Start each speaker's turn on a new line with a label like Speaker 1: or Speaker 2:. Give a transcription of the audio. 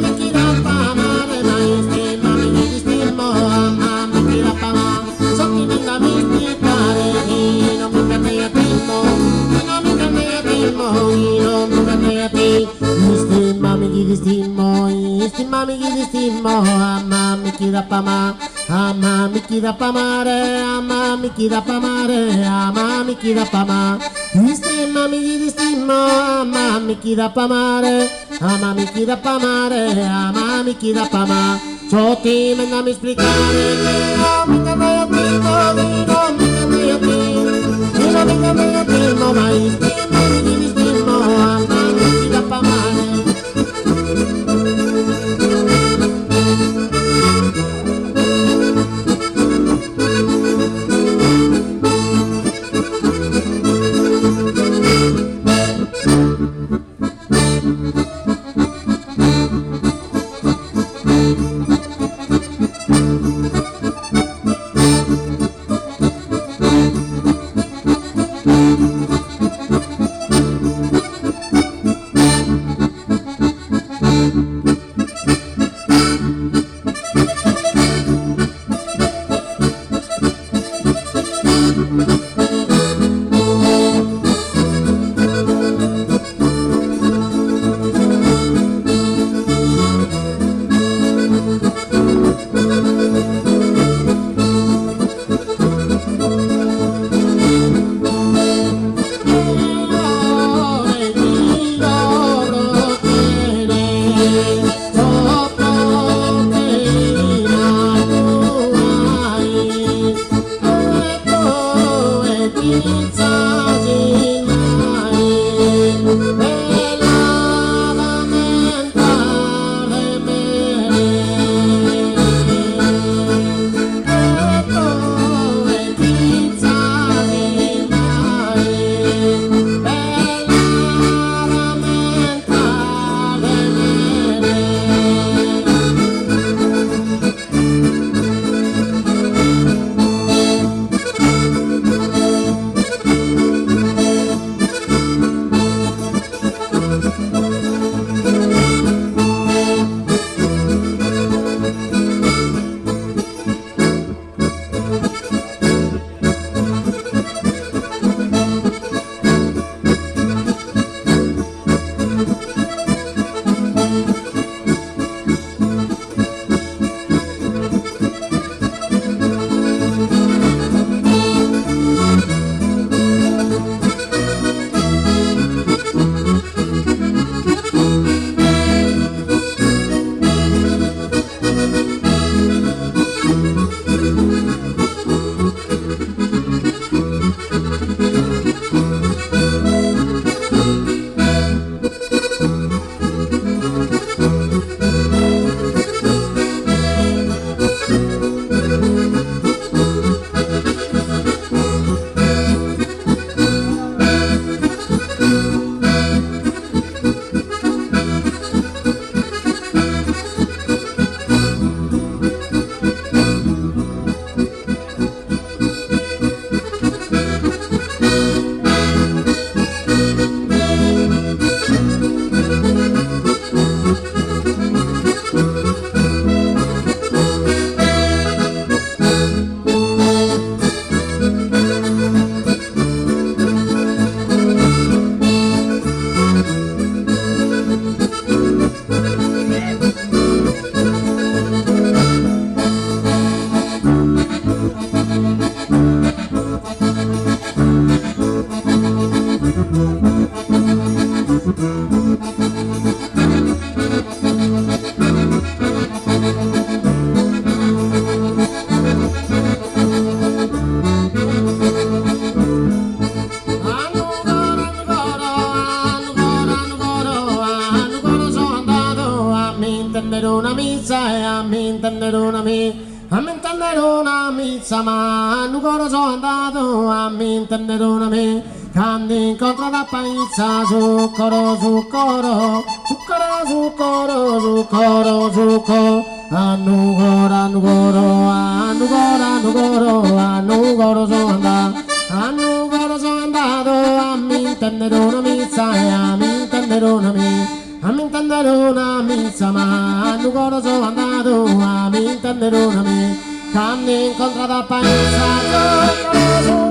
Speaker 1: mi kirapa mare mai stimma mi distimmo mi kirapa ma sotto venga mi stippare non mi cambia tempo non mi cambia tempo non mi cambia tempo mi distimmo mi kirapa ma mi kirapa mare mi kirapa mare mi kirapa ma stimma mi distimmo mi kirapa mare mi kirapa mare mi kirapa ma Cioti menga mi spiegare non mi cambia tempo non mi cambia tempo mai stimma mi distimmo mi kirapa mare
Speaker 2: Ma ancora sono andato a mi intendere una me quando incontro la paizza zucchero zucchero zucchero zucchero zucchero zucchero ancora sono andato a mi intendere una mizza e a mi intendere una me a mi intendere una mizza, ma non coro sono andato a mi intendere una me, che hanno incontrato a paese,